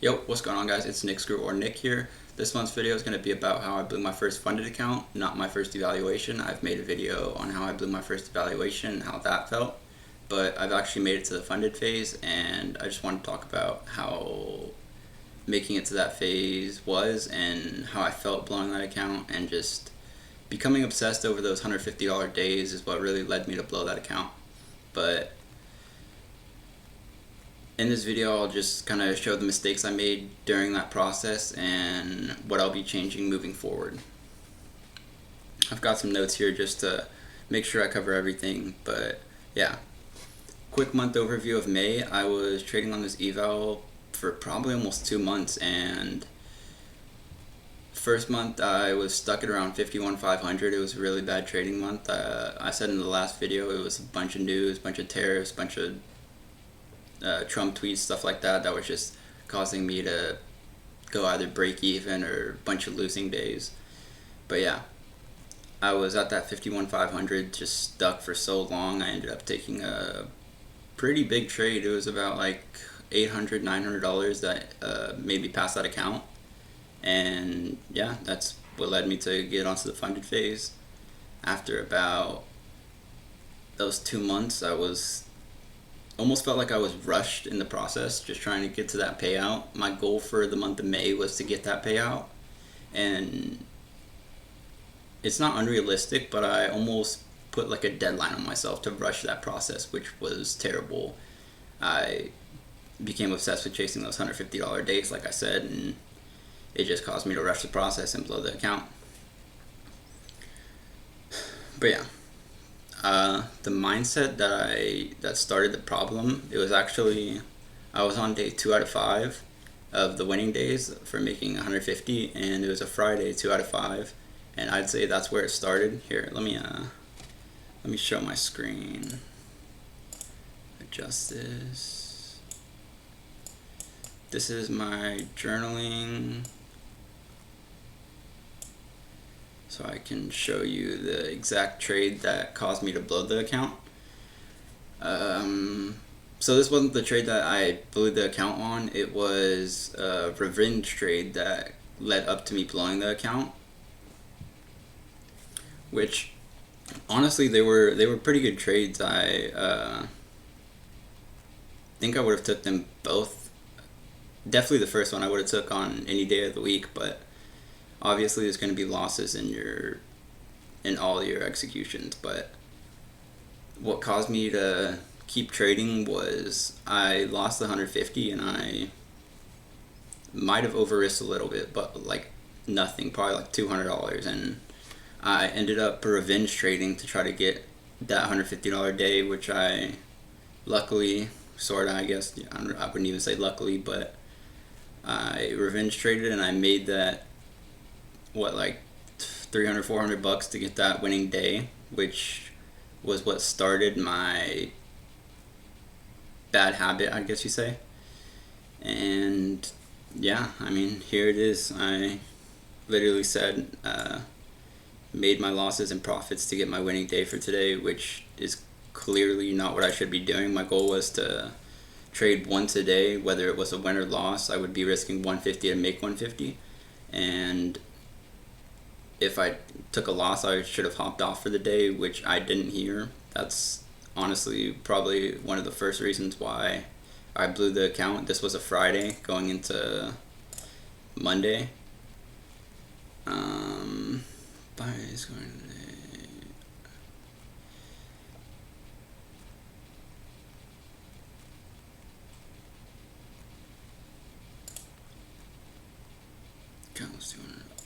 Yo, what's going on, guys? It's Nick Screw or Nick here. This month's video is going to be about how I blew my first funded account, not my first evaluation. I've made a video on how I blew my first evaluation and how that felt, but I've actually made it to the funded phase, and I just want to talk about how making it to that phase was and how I felt blowing that account, and just becoming obsessed over those $150 days is what really led me to blow that account. But in this video, I'll just kind of show the mistakes I made during that process and what I'll be changing moving forward. I've got some notes here just to make sure I cover everything, but yeah. Quick month overview of May. I was trading on this eval for probably almost 2 months, and first month I was stuck at around 51,500. It was a really bad trading month. I said in the last video it was a bunch of news, bunch of tariffs, bunch of Trump tweets, stuff like that, that was just causing me to go either break even or a bunch of losing days. But yeah, I was at that 51,500, just stuck for so long. I ended up taking a pretty big trade. It was about like $800, $900 that made me pass that account. And yeah, that's what led me to get onto the funded phase. After about those 2 months, I was almost felt like I was rushed in the process, just trying to get to that payout. My goal for the month of May was to get that payout, and it's not unrealistic, but I almost put like a deadline on myself to rush that process, which was terrible. I became obsessed with chasing those $150 days, like I said, and it just caused me to rush the process and blow the account. But yeah, the mindset that started the problem, it was actually, I was on day 2 out of 5 of the winning days for making 150, and it was a Friday, 2 out of 5, and I'd say that's where it started. Here, let me show my screen. Adjust this. This is my journaling, so I can show you the exact trade that caused me to blow the account. So this wasn't the trade that I blew the account on. It was a revenge trade that led up to me blowing the account, which honestly they were pretty good trades. I think I would have took them both. Definitely the first one I would have took on any day of the week, but obviously there's going to be losses in all your executions. But what caused me to keep trading was I lost the 150, and I might have over risked a little bit, but like nothing, probably like $200, and I ended up revenge trading to try to get that $150 day, which I luckily, sort of, I guess, I wouldn't even say luckily, but I revenge traded and I made that, what, like 300, $400 to get that winning day, which was what started my bad habit, I guess you say. And yeah, I mean, here it is. I literally said, made my losses and profits to get my winning day for today, which is clearly not what I should be doing. My goal was to trade once a day, whether it was a win or loss. I would be risking 150 to make 150, and if I took a loss, I should have hopped off for the day, which I didn't here. That's honestly probably one of the first reasons why I blew the account. This was a Friday going into Monday. Buy is going today.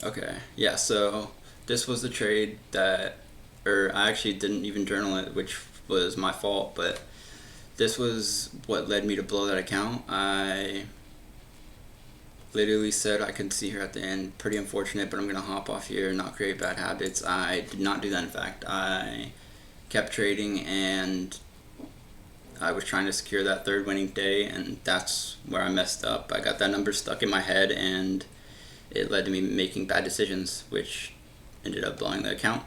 Okay, yeah, so this was the trade that, or I actually didn't even journal it, which was my fault, but this was what led me to blow that account. I literally said, I can see here at the end, pretty unfortunate, but I'm going to hop off here and not create bad habits. I did not do that, in fact. I kept trading, and I was trying to secure that third winning day, and that's where I messed up. I got that number stuck in my head, and it led to me making bad decisions, which ended up blowing the account.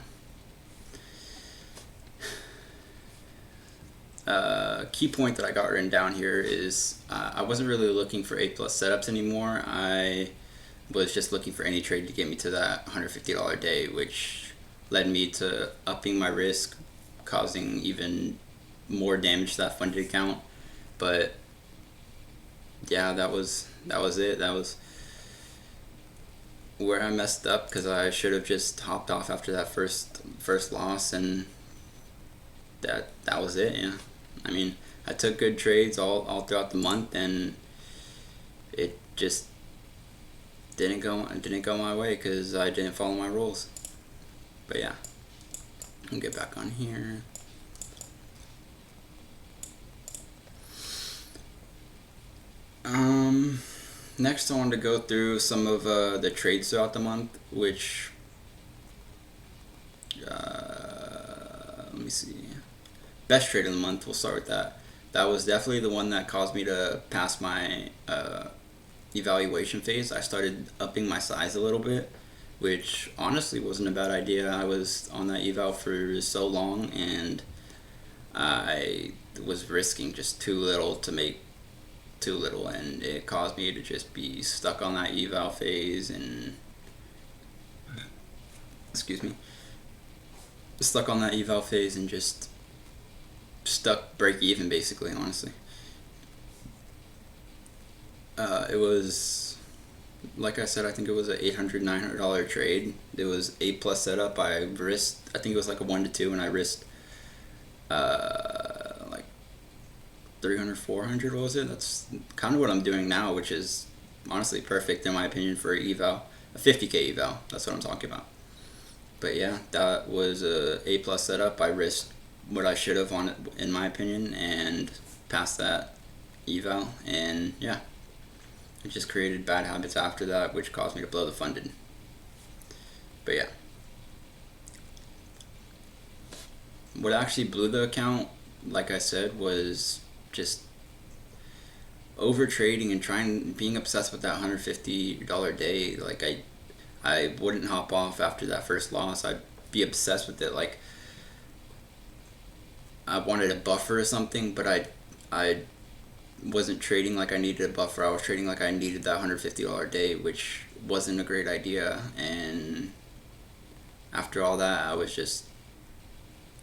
Key point that I got written down here is I wasn't really looking for A plus setups anymore. I was just looking for any trade to get me to that $150 day, which led me to upping my risk, causing even more damage to that funded account. But yeah, that was it. That was where I messed up, because I should have just hopped off after that first loss, and that was it. Yeah, I mean, I took good trades all throughout the month, and it just didn't go my way because I didn't follow my rules. But yeah, I'll get back on here. Next I wanted to go through some of the trades throughout the month, which let me see. Best trade of the month, we'll start with that. That was definitely the one that caused me to pass my evaluation phase. I started upping my size a little bit, which honestly wasn't a bad idea. I was on that eval for so long, and I was risking just too little to make too little, and it caused me to just be stuck on that eval phase and stuck on that eval phase and just stuck break even, basically, honestly. It was, like I said, I think it was an $800-900 trade. It was A plus setup. I risked, I think it was like a 1-2, and I risked like 300-400. What was it? That's kind of what I'm doing now, which is honestly perfect in my opinion for a 50k eval. That's what I'm talking about. But yeah, that was a plus setup. I risked what I should have on it, in my opinion, and passed that eval, and yeah, it just created bad habits after that, which caused me to blow the funded. But yeah, what actually blew the account, like I said, was just over trading and being obsessed with that $150 day. Like I wouldn't hop off after that first loss. I'd be obsessed with it. Like I wanted a buffer or something, but I wasn't trading like I needed a buffer. I was trading like I needed that $150 day, which wasn't a great idea. And after all that, I was just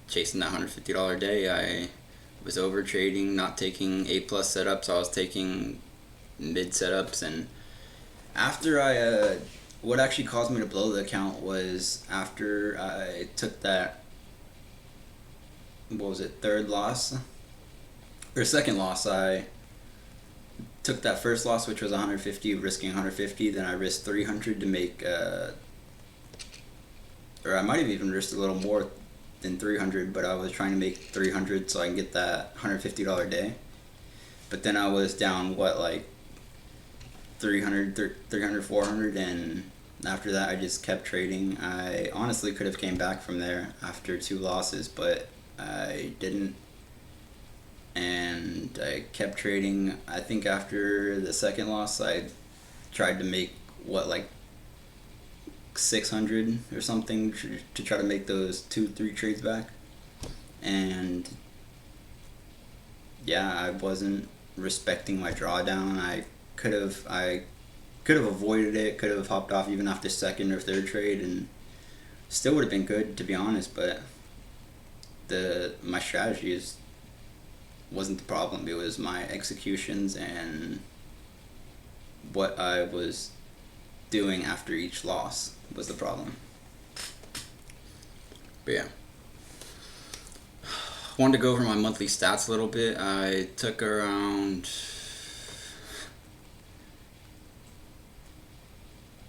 chasing that $150 day. I was over trading, not taking A plus setups. I was taking mid setups, and after what actually caused me to blow the account was after I took that, what was it, third loss or second loss. I took that first loss, which was 150, risking 150. Then I risked 300 to make, or I might have even risked a little more than 300, but I was trying to make 300 so I can get that $150 day. But then I was down like 300, 400, and after that I just kept trading. I honestly could have came back from there after 2 losses, but I didn't, and I kept trading. I think after the second loss I tried to make like 600 or something to try to make those 2-3 trades back, and yeah, I wasn't respecting my drawdown. I could have avoided it, could have hopped off even after second or third trade, and still would have been good, to be honest. But my strategy wasn't the problem. It was my executions and what I was doing after each loss was the problem. But yeah, I wanted to go over my monthly stats a little bit. I took around,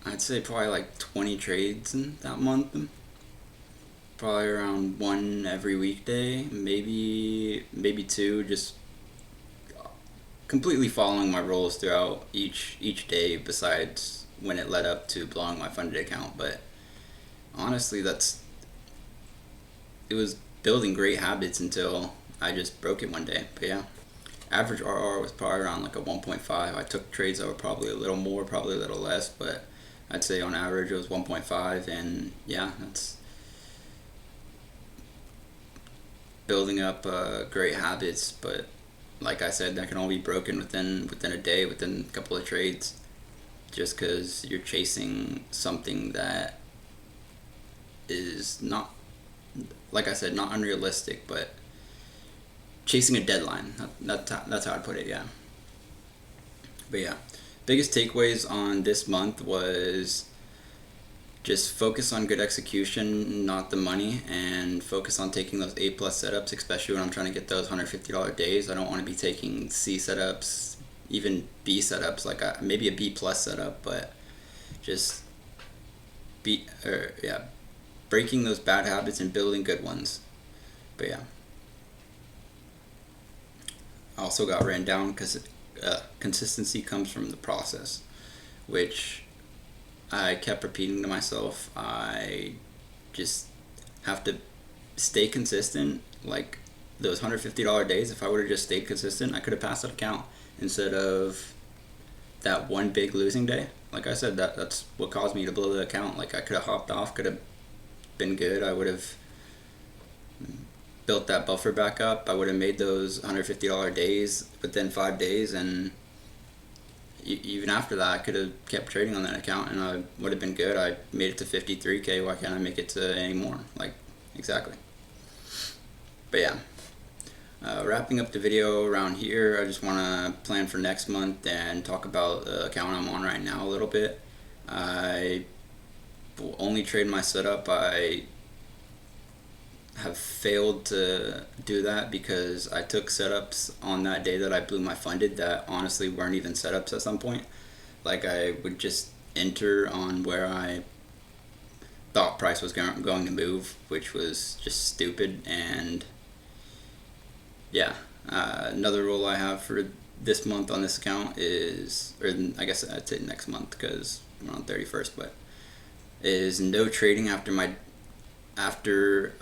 I'd say probably like 20 trades in that month. Probably around 1 every weekday, maybe 2, just completely following my rules throughout each day, besides when it led up to blowing my funded account. But honestly, it was building great habits until I just broke it one day. But yeah, average RR was probably around like a 1.5. I took trades that were probably a little more, probably a little less, but I'd say on average it was 1.5, and yeah, that's building up great habits, but like I said, that can all be broken within a day, within a couple of trades, just because you're chasing something that is not, like I said, not unrealistic, but chasing a deadline. That's how I'd put it, yeah. But yeah, biggest takeaways on this month was just focus on good execution, not the money, and focus on taking those A plus setups, especially when I'm trying to get those $150 days. I don't want to be taking C setups, even B setups, like maybe a B plus setup, but just breaking those bad habits and building good ones. But yeah, I also got written down because consistency comes from the process, which I kept repeating to myself. I just have to stay consistent. Like those $150 days, if I would have just stayed consistent, I could have passed that account instead of that one big losing day. Like I said, that's what caused me to blow the account. Like I could have hopped off, could have been good. I would have built that buffer back up. I would have made those $150 days within 5 days, and even after that, I could have kept trading on that account, and I would have been good. I made it to 53K. Why can't I make it to any more? Like, exactly. But yeah, wrapping up the video around here, I just want to plan for next month and talk about the account I'm on right now a little bit. I will only trade my setup. I have failed to do that because I took setups on that day that I blew my funded that honestly weren't even setups at some point. Like I would just enter on where I thought price was going to move, which was just stupid. And yeah, another rule I have for this month on this account is, or I guess I'd say next month because we're on 31st, but is no trading after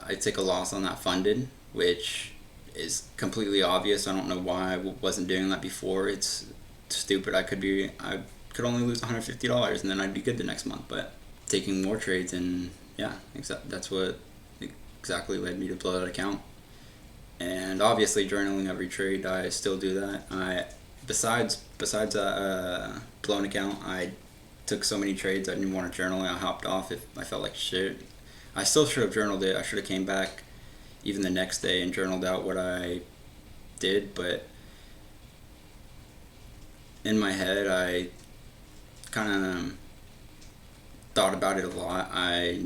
I take a loss on that funded, which is completely obvious. I don't know why I wasn't doing that before. It's stupid. I could only lose $150 and then I'd be good the next month. But taking more trades, and yeah, that's what exactly led me to blow that account. And obviously journaling every trade, I still do that. Besides that blown account, I took so many trades I didn't want to journal. I hopped off if I felt like shit. I still should have journaled it. I should have came back even the next day and journaled out what I did, but in my head I kind of thought about it a lot. I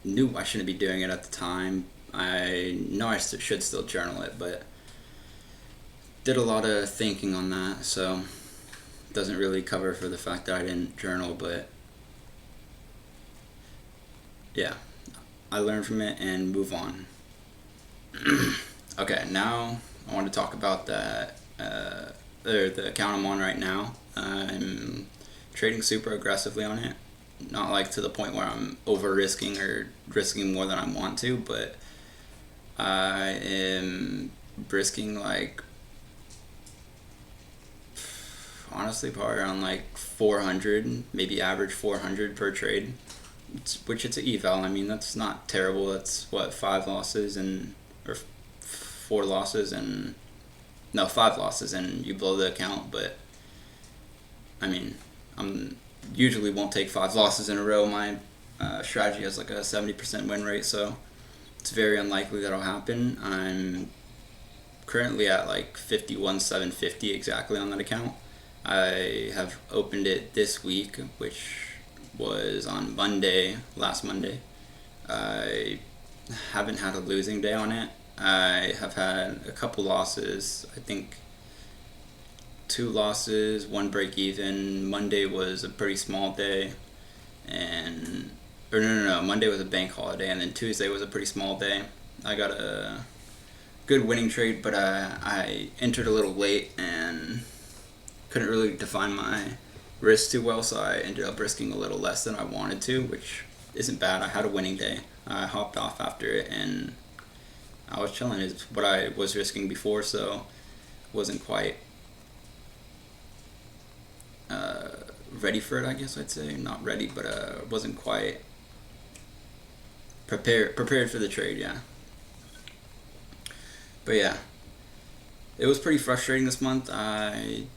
knew I shouldn't be doing it at the time. I know I should still journal it, but did a lot of thinking on that, so it doesn't really cover for the fact that I didn't journal, but yeah, I learned from it and move on. Okay, now I want to talk about the account I'm on right now. I'm trading super aggressively on it. Not like to the point where I'm over risking or risking more than I want to, but I am risking like honestly probably around like 400, maybe average 400 per trade. Which it's an eval. I mean, that's not terrible. That's what, 5 losses or 4 losses and no, 5 losses and you blow the account. But I mean, I'm usually won't take 5 losses in a row. My strategy has like a 70% win rate, so it's very unlikely that'll happen. I'm currently at like 51,750 exactly on that account. I have opened it this week, which was on last Monday. I haven't had a losing day on it. I have had a couple losses. I think 2 losses, 1 break even. Monday was a pretty small day, Monday was a bank holiday, and then Tuesday was a pretty small day. I got a good winning trade, but I entered a little late and couldn't really define my risk too well, so I ended up risking a little less than I wanted to, which isn't bad. I had a winning day. I hopped off after it and I was chilling. It's what I was risking before, so wasn't quite ready for it, I guess I'd say. Not ready, but wasn't quite prepared for the trade, yeah. But yeah, it was pretty frustrating this month. I've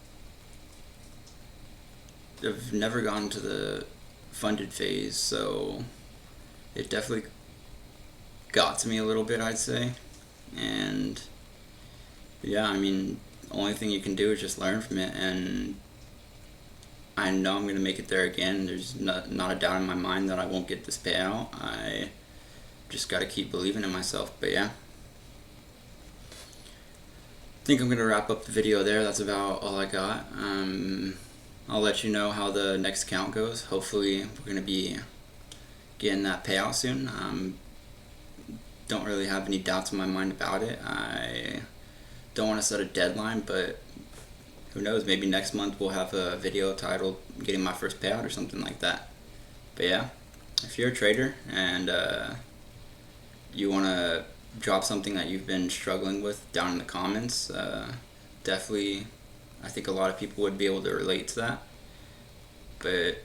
never gone to the funded phase, so it definitely got to me a little bit, I'd say. And yeah, I mean, the only thing you can do is just learn from it, and I know I'm going to make it there again. There's not a doubt in my mind that I won't get this payout. I just got to keep believing in myself. But yeah, I think I'm going to wrap up the video there. That's about all I got. I'll let you know how the next count goes. Hopefully we're going to be getting that payout soon. Don't really have any doubts in my mind about it. I don't want to set a deadline, but who knows, maybe next month we'll have a video titled getting my first payout or something like that. But yeah, if you're a trader and you want to drop something that you've been struggling with down in the comments, definitely I think a lot of people would be able to relate to that. But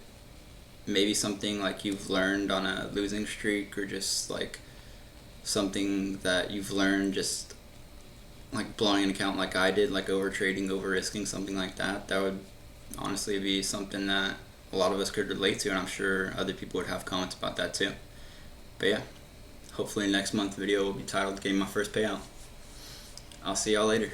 maybe something like you've learned on a losing streak, or just like something that you've learned just like blowing an account like I did, like over trading, over risking, something like that. That would honestly be something that a lot of us could relate to, and I'm sure other people would have comments about that too. But yeah, hopefully next month's video will be titled Getting My First Payout. I'll see y'all later.